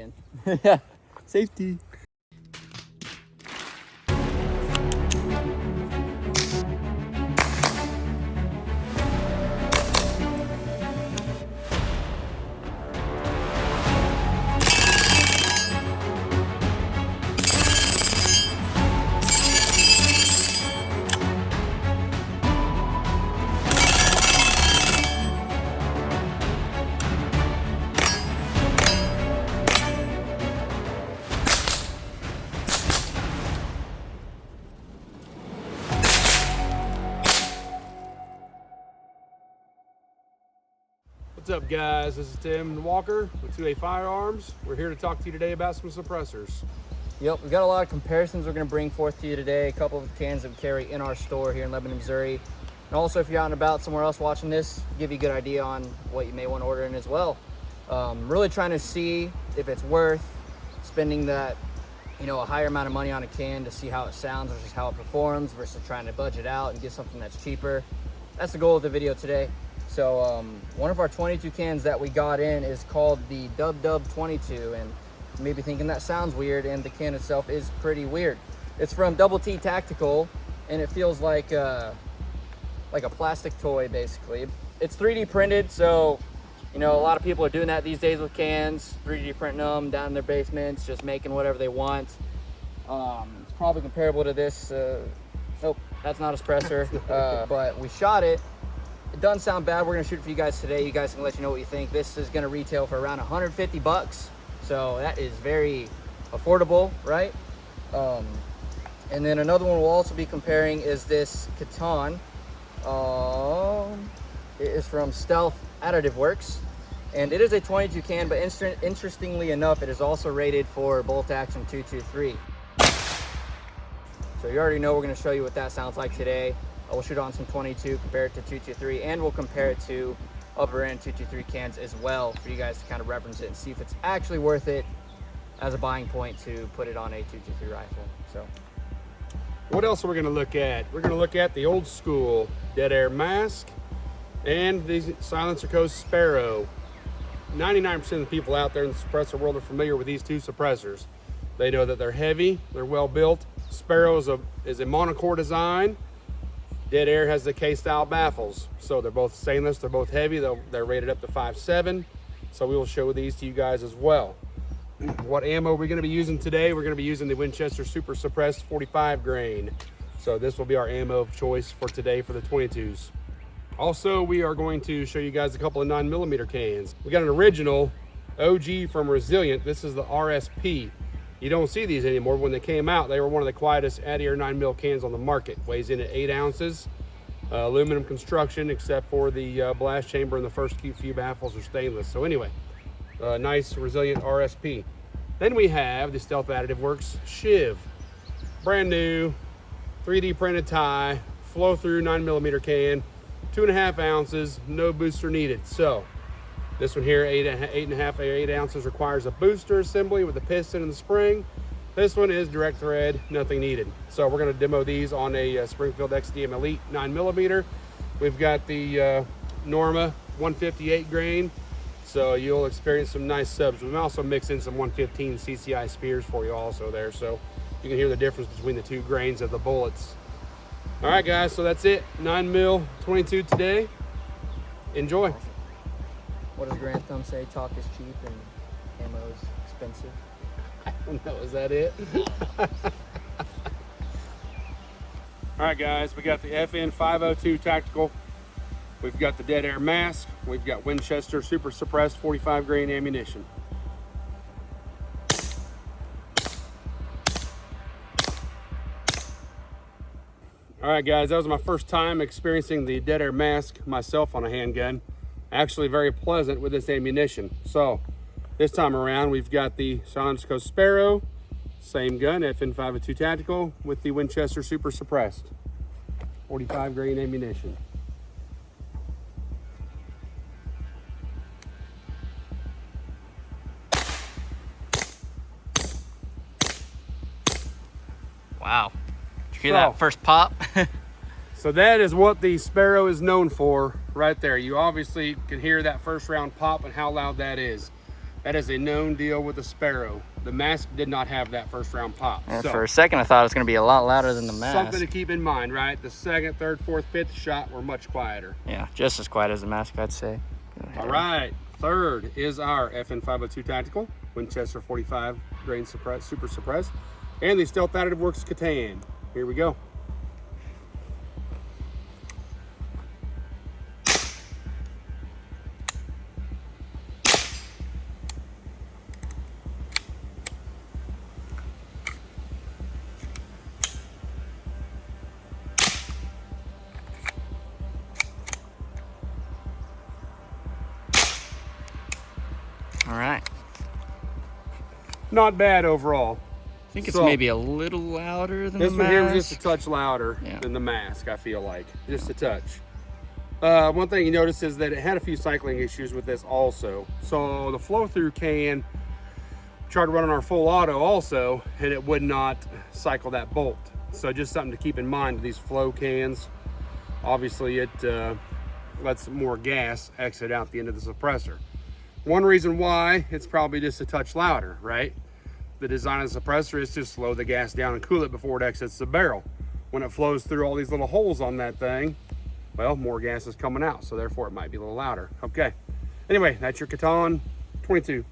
again. Yeah, safety. What's up, guys? This is Tim Walker with 2A Firearms. We're here to talk to you today about some suppressors. Yep, we've got a lot of comparisons we're going to bring forth to you today. A couple of the cans that we carry in our store here in Lebanon, Missouri. And also, if you're out and about somewhere else watching this, give you a good idea on what you may want to order in as well. Really trying to see if it's worth spending that, a higher amount of money on a can to see how it sounds versus how it performs versus trying to budget out and get something that's cheaper. That's the goal of the video today. So one of our 22 cans that we got in is called the Dub 22, and you may be thinking that sounds weird, and the can itself is pretty weird. It's from Double T Tactical, and it feels like a plastic toy basically. It's 3D printed, so a lot of people are doing that these days with cans, 3D printing them down in their basements, just making whatever they want. It's probably comparable to this. Nope, that's not a suppressor, but we shot it. It doesn't sound bad. We're gonna shoot it for you guys today. You guys can let you know what you think. This is gonna retail for around 150 bucks. So that is very affordable, right? And then another one we'll also be comparing is this Catan. It is from Stealth Additive Works. And it is a 22 can, but interestingly enough, it is also rated for bolt action 223. So you already know we're gonna show you what that sounds like today. We'll shoot on some 22, compare it to 223, and we'll compare it to upper end 223 cans as well for you guys to kind of reference it and see if it's actually worth it as a buying point to put it on a 223 rifle. So, what else are we going to look at? We're going to look at the old school Dead Air Mask and the SilencerCo Sparrow. 99% of the people out there in the suppressor world are familiar with these two suppressors. They know that they're heavy, they're well built. Sparrow is a monocore design. Dead Air has the K-style baffles. So they're both stainless, they're both heavy, they're rated up to 5.7. So we will show these to you guys as well. What ammo we're gonna be using today, we're gonna be using the Winchester Super Suppressed 45 grain. So this will be our ammo of choice for today for the 22s. Also, we are going to show you guys a couple of 9mm cans. We got an original OG from Resilient. This is the RSP. You don't see these anymore. When they came out, they were one of the quietest Air 9mm cans on the market. Weighs in at 8 ounces. Aluminum construction, except for the blast chamber and the first few baffles are stainless. So anyway, nice Resilient RSP. Then we have the Stealth Additive Works Shive. Brand new, 3D printed tie, flow through 9mm can, 2.5 ounces, no booster needed. So this one here, 8.5 or 8 ounces, requires a booster assembly with a piston and the spring. This one is direct thread, nothing needed. So we're going to demo these on a Springfield XDM Elite 9mm. We've got the Norma 158 grain, so you'll experience some nice subs. We've also mixed in some 115 CCI spears for you also there, so you can hear the difference between the two grains of the bullets. All right, guys, so that's it. 9mm 22 today. Enjoy. what does Grant Thumb say? Talk is cheap and ammo is expensive. I don't know, is that it? All right, guys, we got the FN 502 Tactical. We've got the Dead Air Mask. We've got Winchester Super Suppressed 45 grain ammunition. All right, guys, that was my first time experiencing the Dead Air Mask myself on a handgun. Actually very pleasant with this ammunition. So this time around, we've got the SilencerCo Sparrow, same gun, FN 502 Tactical, with the Winchester Super Suppressed 45 grain ammunition. Wow. Did you hear that first pop? So that is what the Sparrow is known for right there. You obviously can hear that first round pop and how loud that is. That is a known deal with the Sparrow. The mask did not have that first round pop. And so, for a second, I thought it was going to be a lot louder than the mask. Something to keep in mind, right? The second, third, fourth, fifth shot were much quieter. Yeah, just as quiet as the mask, I'd say. All right, third is our FN502 Tactical, Winchester 45 grain super suppressed, and the Stealth Additive Works Catan. Here we go. All right. Not bad overall. I think it's maybe a little louder than the mask. This one here was just a touch louder than the mask, I feel like. Just a touch. One thing you notice is that it had a few cycling issues with this also. So the flow-through can tried to run on our full auto also, and it would not cycle that bolt. So just something to keep in mind with these flow cans. Obviously it lets more gas exit out the end of the suppressor. One reason why it's probably just a touch louder, right? The design of the suppressor is to slow the gas down and cool it before it exits the barrel. When it flows through all these little holes on that thing, well, more gas is coming out, so therefore it might be a little louder. Okay, anyway, that's your Catan 22.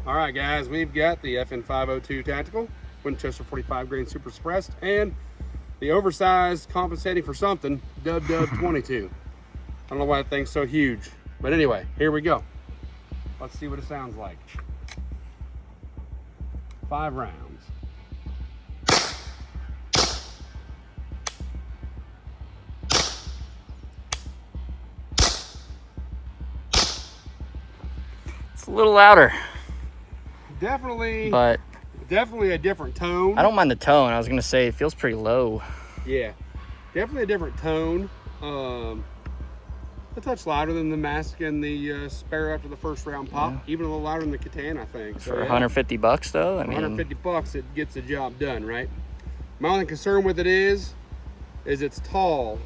All right, guys, we've got the FN502 Tactical, Winchester 45 grain super suppressed, and the oversized compensating for something, Dub 22. I don't know why that thing's so huge, but anyway, here we go. Let's see what it sounds like. 5 rounds. It's a little louder. Definitely, but definitely a different tone. I don't mind the tone. I was gonna say it feels pretty low. Yeah, definitely a different tone. A touch louder than the mask and the Sparrow after the first round pop. Yeah. Even a little louder than the Catan, I think. So, for 150 bucks though, I mean, 150 bucks, it gets the job done, right? My only concern with it is it's tall.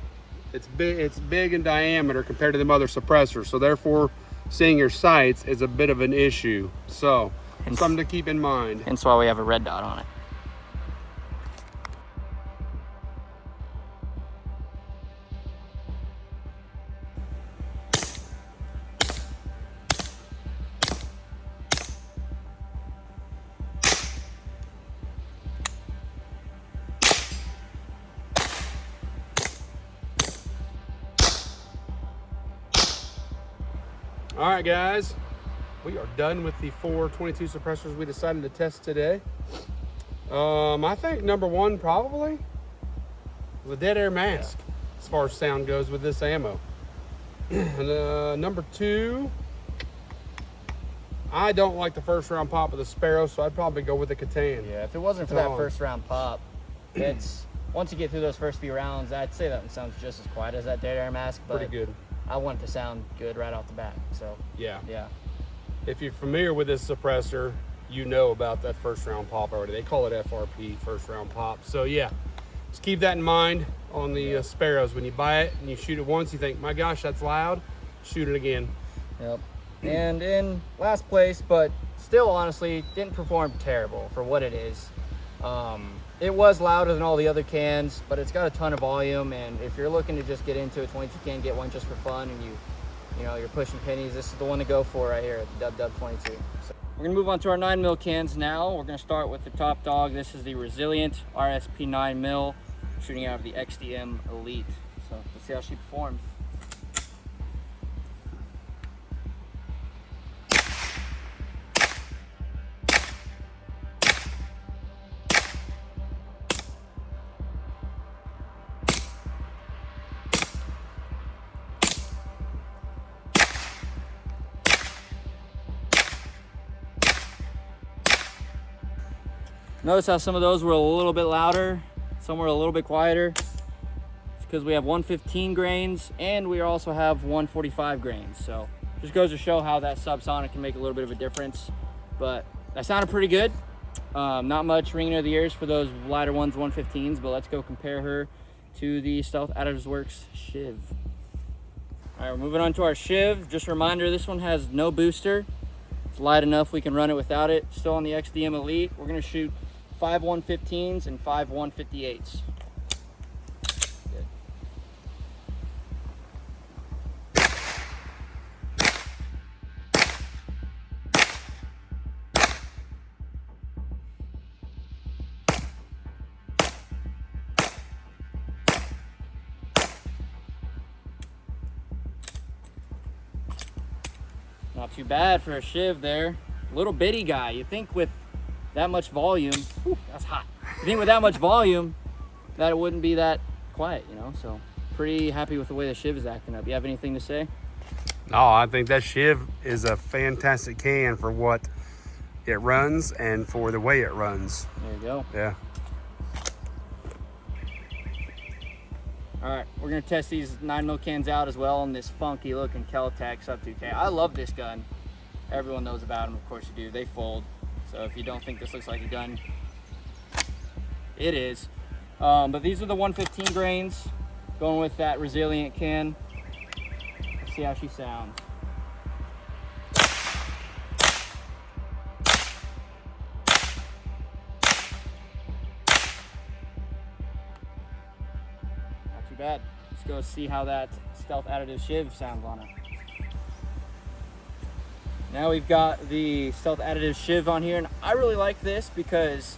It's big in diameter compared to the other suppressors. So therefore, seeing your sights is a bit of an issue. So something to keep in mind. Hence why we have a red dot on it. All right, guys, we are done with the 422 suppressors we decided to test today. I think number one probably was a dead air mask as far as sound goes with this ammo. And, number two, I don't like the first round pop of the Sparrow, so I'd probably go with the Catan. Yeah, if it wasn't for that first round pop, it's once you get through those first few rounds, I'd say that one sounds just as quiet as that dead air mask. But pretty good. I want it to sound good right off the bat. So yeah. If you're familiar with this suppressor, you know about that first round pop already. They call it FRP, first round pop. So yeah, just keep that in mind on the Sparrows. When you buy it and you shoot it once, you think, my gosh, that's loud. Shoot it again. Yep. And in last place, but still honestly didn't perform terrible for what it is. It was louder than all the other cans, but it's got a ton of volume, and if you're looking to just get into a 22 can, get one just for fun, and you're pushing pennies, this is the one to go for right here at the Dub 22. So we're gonna move on to our 9mm cans now. We're gonna start with the top dog. This is the Resilient RSP 9mm, shooting out of the XDM Elite. So let's see how she performs. Notice how some of those were a little bit louder, some were a little bit quieter. It's because we have 115 grains and we also have 145 grains. So just goes to show how that subsonic can make a little bit of a difference. But that sounded pretty good. Not much ringing of the ears for those lighter ones, 115s, but let's go compare her to the Stealth Additive Works Shive. All right, we're moving on to our Shive. Just a reminder, this one has no booster. It's light enough we can run it without it. Still on the XDM Elite. We're gonna shoot 5 115s and 5 158s. Good. Not too bad for a Shive there. Little bitty guy. You think with that much volume, whew, that's hot. You think with that much volume that it wouldn't be that quiet, you know? So pretty happy with the way the Shive is acting up. You have anything to say? No, I think that Shive is a fantastic can for what it runs and for the way it runs. There you go. Yeah. All right, we're gonna test these 9mm cans out as well on this funky looking Keltec Sub 2K. I love this gun. Everyone knows about them, of course you do. They fold. So if you don't think this looks like a gun, it is. But these are the 115 grains, going with that resilient can. Let's see how she sounds. Not too bad. Let's go see how that Stealth Additive Shive sounds on it. Now we've got the Stealth Additive Shive on here, and I really like this because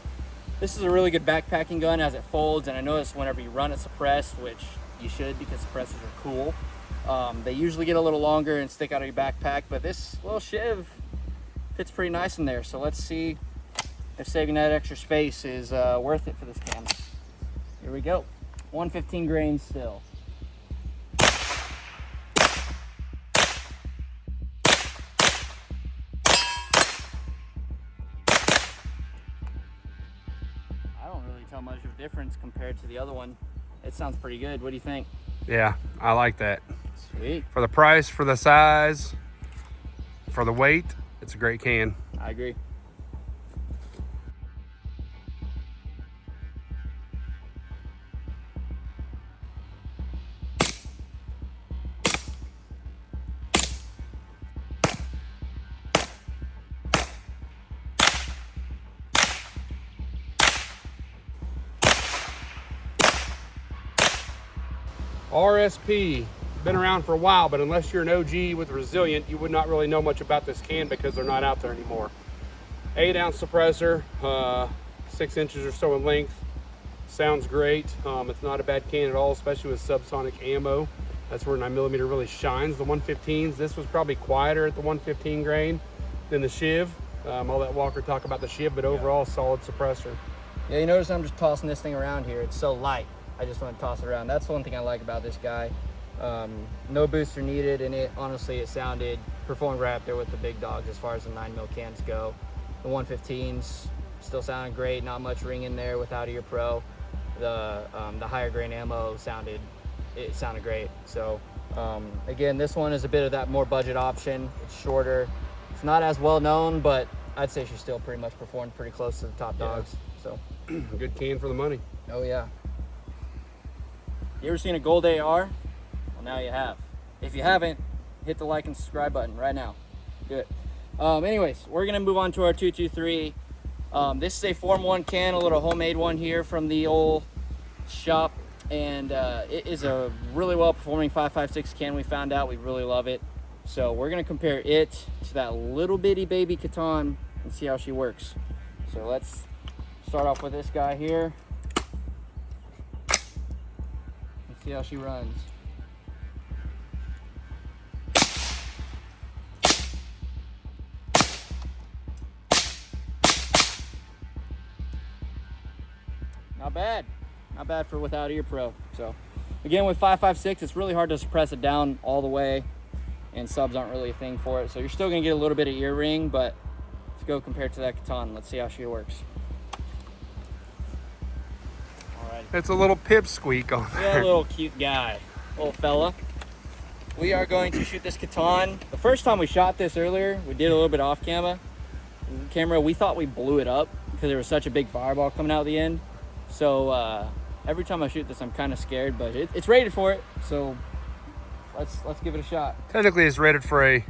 this is a really good backpacking gun as it folds, and I notice whenever you run it suppressed, which you should because suppressors are cool, they usually get a little longer and stick out of your backpack, but this little Shive fits pretty nice in there. So let's see if saving that extra space is worth it for this can. Here we go. 115 grains still. Much of a difference compared to the other one. It sounds pretty good. What do you think? Yeah, I like that. Sweet. For the price, for the size, for the weight, it's a great can. I agree. RSP, been around for a while, but unless you're an OG with Resilient, you would not really know much about this can because they're not out there anymore. 8-ounce suppressor, 6 inches or so in length. Sounds great. It's not a bad can at all, especially with subsonic ammo. That's where 9mm really shines. The 115s, this was probably quieter at the 115 grain than the Shive. I'll let Walker talk about the Shive, but overall, solid suppressor. Yeah, you notice I'm just tossing this thing around here. It's so light. I just want to toss it around. That's one thing I like about this guy. No booster needed, and honestly, it performed right up there with the big dogs as far as the 9mm cans go. The 115s still sounded great. Not much ring in there without your pro. The higher grain ammo sounded great. So again, this one is a bit of that more budget option. It's shorter. It's not as well known, but I'd say she still pretty much performed pretty close to the top dogs. So good can for the money. Oh yeah. You ever seen a gold AR? Well, now you have. If you haven't, hit the like and subscribe button right now. Do it. Anyways, we're gonna move on to our 223. This is a Form 1 can, a little homemade one here from the old shop, and it is a really well performing 5.56 can. We found out we really love it, so we're gonna compare it to that little bitty baby Catan and see how she works. So let's start off with this guy here. See how she runs. Not bad. Not bad for without ear pro. So again, with 5.56, it's really hard to suppress it down all the way, and subs aren't really a thing for it. So you're still gonna get a little bit of ear ring, but let's go compare it to that Catan. Let's see how she works. It's a little pipsqueak on there. Yeah, a little cute guy, little fella. We are going to shoot this Catan. The first time we shot this earlier, we did a little bit off camera. We thought we blew it up because there was such a big fireball coming out the end. So every time I shoot this, I'm kind of scared, but it's rated for it. So let's give it a shot. Technically, it's rated for a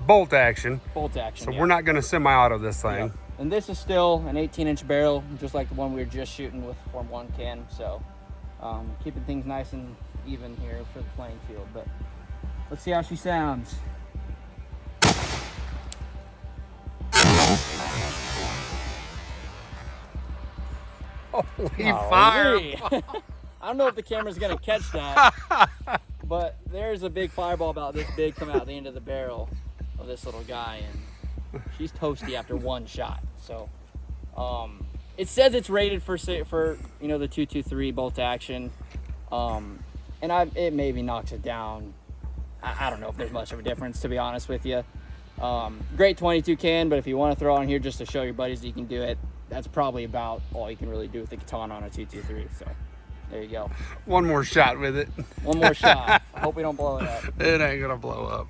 bolt action. Bolt action. So yeah. we're not going to semi-auto this thing. Yep. And this is still an 18-inch barrel, just like the one we were just shooting with Form 1 can. So keeping things nice and even here for the playing field. But let's see how she sounds. Holy fire! I don't know if the camera's gonna catch that, but there's a big fireball about this big coming out the end of the barrel of this little guy, and she's toasty after one shot. So it says it's rated for you know, the 223 bolt action, and it maybe knocks it down. I don't know if there's much of a difference, to be honest with you. Great 22 can, but if you want to throw on here just to show your buddies that you can do it, that's probably about all you can really do with the katana on a 223. So there you go. One more shot with it. One more shot. I hope we don't blow it up. It ain't gonna blow up.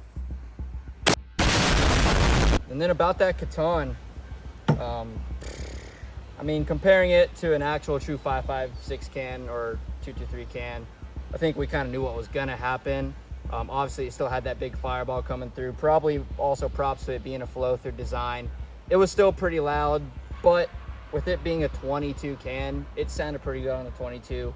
And then about that katana, I mean, comparing it to an actual true 5.56 can or 223 can, I think we kind of knew what was gonna happen. Obviously, it still had that big fireball coming through. Probably also props to it being a flow-through design. It was still pretty loud, but with it being a 22 can, it sounded pretty good on the 22.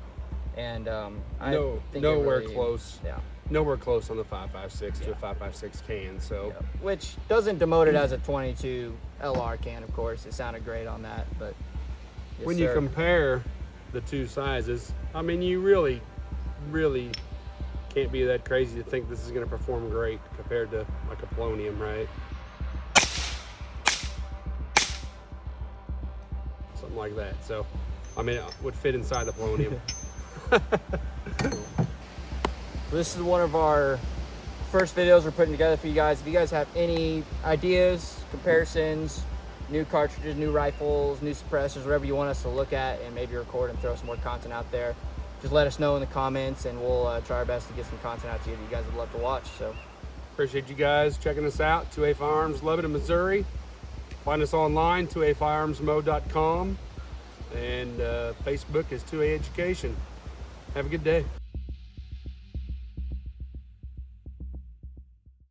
And I think nowhere really, close. Yeah. Nowhere close on the 5.56 to a 5.56 can. So, yeah. Which doesn't demote it as a 22 LR can, of course. It sounded great on that, but yes, when you compare the two sizes, I mean, you really can't be that crazy to think this is going to perform great compared to like a polonium, right? Something like that. So, I mean, it would fit inside the polonium. This is one of our first videos we're putting together for you guys. If you guys have any ideas, comparisons, new cartridges, new rifles, new suppressors, whatever you want us to look at and maybe record and throw some more content out there, just let us know in the comments, and we'll try our best to get some content out to you that you guys would love to watch. So appreciate you guys checking us out. 2A Firearms, Lebanon, Missouri. Find us online, 2afirearmsmo.com, and Facebook is 2A Education. Have a good day.